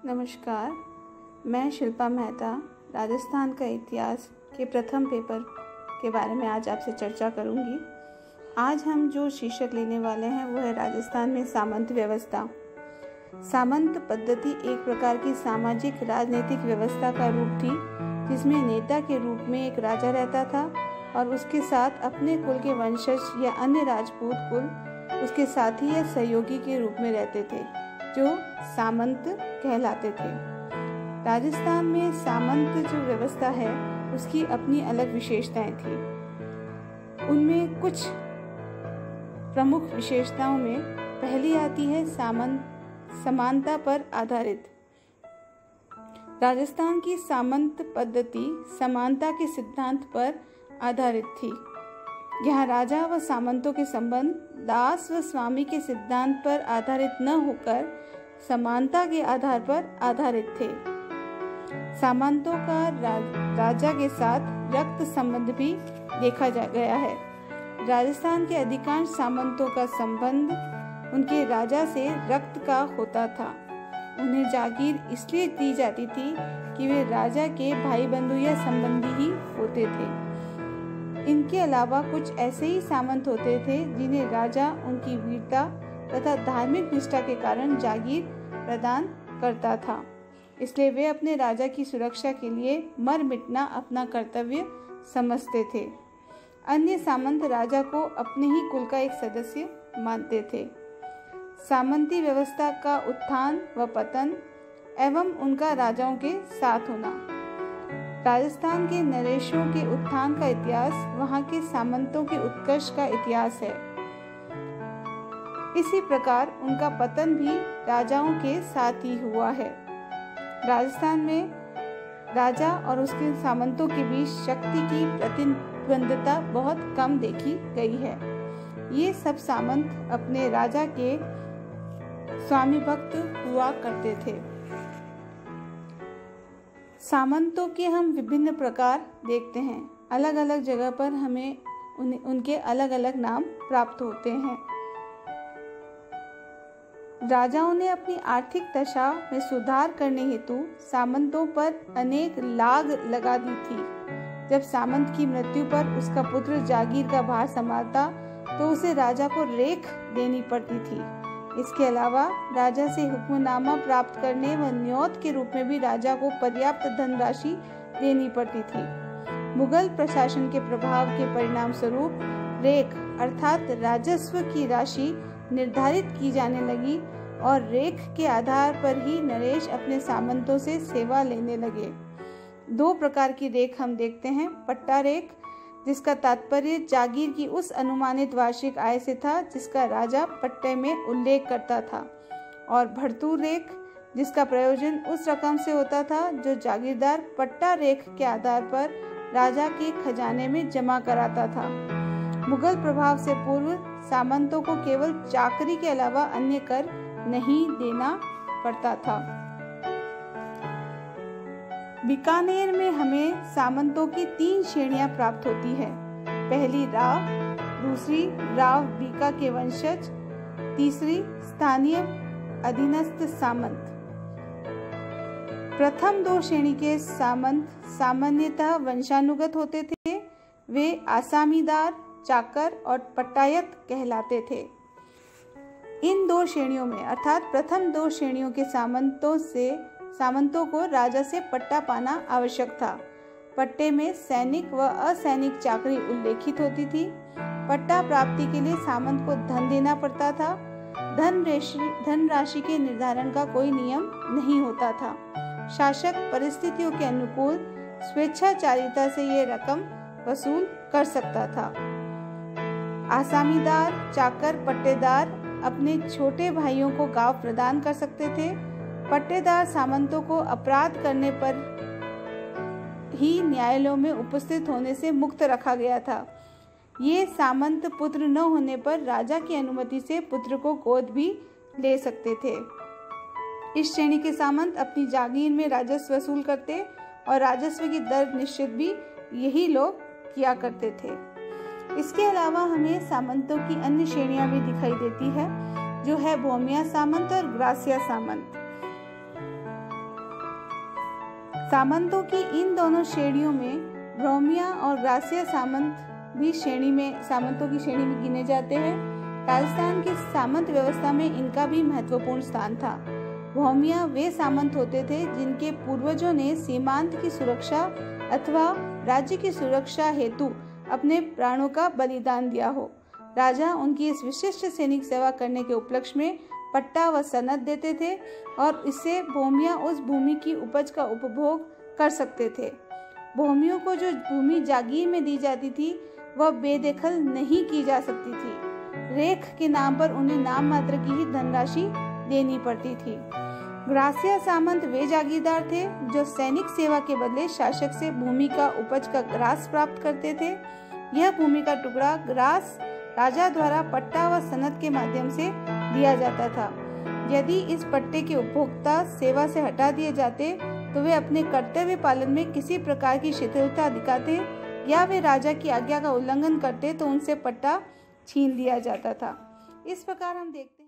नमस्कार, मैं शिल्पा मेहता राजस्थान का इतिहास के प्रथम पेपर के बारे में आज आपसे चर्चा करूंगी। आज हम जो शीर्षक लेने वाले हैं वो है राजस्थान में सामंत व्यवस्था। सामंत पद्धति एक प्रकार की सामाजिक राजनीतिक व्यवस्था का रूप थी जिसमें नेता के रूप में एक राजा रहता था और उसके साथ अपने कुल के वंशज या अन्य राजपूत कुल उसके साथी या सहयोगी के रूप में रहते थे जो सामंत कहलाते थे। राजस्थान में सामंत जो व्यवस्था है उसकी अपनी अलग विशेषताएं थी। उनमें कुछ प्रमुख विशेषताओं में पहली आती है समानता पर आधारित। राजस्थान की सामंत पद्धति समानता के सिद्धांत पर आधारित थी। यहाँ राजा व सामंतों के संबंध दास व स्वामी के सिद्धांत पर आधारित न होकर समानता के आधार पर आधारित थे। सामंतों का राजा के साथ रक्त संबंध भी देखा गया है। राजस्थान के अधिकांश सामंतों का संबंध उनके राजा से रक्त का होता था। उन्हें जागीर इसलिए दी जाती थी कि वे राजा के भाई बंधु या संबंधी ही होते थे। इनके अलावा कुछ ऐसे ही सामंत होते थे जिन्हें राजा उनकी वीरता तथा धार्मिक निष्ठा के कारण जागीर प्रदान करता था, इसलिए वे अपने राजा की सुरक्षा के लिए मर मिटना अपना कर्तव्य समझते थे। अन्य सामंत राजा को अपने ही कुल का एक सदस्य मानते थे। सामंती व्यवस्था का उत्थान व पतन एवं उनका राजाओं के साथ होना। राजस्थान के नरेशों के उत्थान का इतिहास वहां के सामंतों के उत्कर्ष का इतिहास है। इसी प्रकार उनका पतन भी राजाओं के साथ ही हुआ है। राजस्थान में राजा और उसके सामंतों के बीच शक्ति की प्रतिद्वंद्विता बहुत कम देखी गई है। ये सब सामंत अपने राजा के स्वामी भक्त हुआ करते थे। सामंतों के हम विभिन्न प्रकार देखते हैं। अलग अलग जगह पर हमें उनके अलग अलग नाम प्राप्त होते हैं। राजाओं ने अपनी आर्थिक दशा में सुधार करने हेतु सामंतों पर अनेक लाग लगा दी थी। जब सामंत की मृत्यु पर उसका पुत्र जागीर का भार संभालता तो उसे राजा को रेख देनी पड़ती थी। इसके अलावा राजा से हुक्मनामा प्राप्त करने व न्योत के रूप में भी राजा को पर्याप्त धनराशि देनी पड़ती थी। मुगल प्रशासन के प्रभाव के परिणाम स्वरूप रेख अर्थात राजस्व की राशि निर्धारित की जाने लगी और रेख के आधार पर ही नरेश अपने सामंतों से सेवा लेने लगे। दो प्रकार की रेख हम देखते हैं। पट्टा रेख, जिसका तात्पर्य जागीर की उस अनुमानित वार्षिक आय से था जिसका राजा पट्टे में उल्लेख करता था, और भरतूर रेख, जिसका प्रयोजन उस रकम से होता था जो जागीरदार पट्टा रेख के आधार पर राजा के खजाने में जमा कराता था। मुगल प्रभाव से पूर्व सामंतों को केवल चाकरी के अलावा अन्य कर नहीं देना पड़ता था। बीकानेर में हमें सामंतों की 3 श्रेणियां प्राप्त होती है। पहली राव, दूसरी राव बीका के वंशज, तीसरी स्थानीय अधीनस्थ सामंत। प्रथम 2 श्रेणी के सामंत सामान्यतः वंशानुगत होते थे। वे आसामीदार, चाकर और पट्टायत कहलाते थे। इन 2 श्रेणियों में अर्थात प्रथम 2 श्रेणियों के सामंतों को राजा से पट्टा पाना आवश्यक था। पट्टे में सैनिक व असैनिक चाकरी उल्लेखित होती थी। पट्टा प्राप्ति के लिए सामंत को धन देना पड़ता था। धन राशि के निर्धारण का कोई नियम नहीं होता था। शासक परिस्थितियों के अनुकूल स्वेच्छाचारिता से ये रकम वसूल कर सकता था। आसामीदार, चाकर, पट्टेदार अपने छोटे भाइयों को गांव प्रदान कर सकते थे। पट्टेदार सामंतों को अपराध करने पर ही न्यायालयों में उपस्थित होने से मुक्त रखा गया था। ये सामंत पुत्र न होने पर राजा की अनुमति से पुत्र को गोद भी ले सकते थे। इस श्रेणी के सामंत अपनी जागीर में राजस्व वसूल करते और राजस्व की दर निश्चित भी यही लोग किया करते थे। इसके अलावा हमें सामंतों की अन्य श्रेणियां भी दिखाई देती है, जो है भौमिया सामंत और ग्रासिया सामंत। सामंतों की इन दोनों श्रेणियों में ब्राह्मण और ग्रास्य सामंत भी सामंतों की श्रेणी में गिने जाते हैं। राजस्थान की सामंत व्यवस्था में इनका भी महत्वपूर्ण स्थान था। ब्राह्मण वे सामंत होते थे जिनके पूर्वजों ने सीमांत की सुरक्षा अथवा राज्य की सुरक्षा हेतु अपने प्राणों का बलिदान दिया हो। राजा उनकी इस विशिष्ट सैनिक सेवा करने के उपलक्ष्य में पट्टा व सनद देते थे और इससे भूमियां उस भूमि की उपज का उपभोग कर सकते थे। भूमियों को जो भूमि जागीर में दी जाती थी वह बेदखल नहीं की जा सकती थी। रेख के नाम पर उन्हें नाम मात्र की ही धनराशि देनी पड़ती थी। ग्रास्य सामंत वे जागीरदार थे जो सैनिक सेवा के बदले शासक से भूमि का उपज का ग्रास प्राप्त करते थे। यह भूमि का टुकड़ा ग्रास राजा द्वारा पट्टा व सनद के माध्यम से दिया जाता था। यदि इस पट्टे के उपभोक्ता सेवा से हटा दिए जाते तो वे अपने कर्तव्य पालन में किसी प्रकार की शिथिलता दिखाते या वे राजा की आज्ञा का उल्लंघन करते तो उनसे पट्टा छीन लिया जाता था। इस प्रकार हम देखते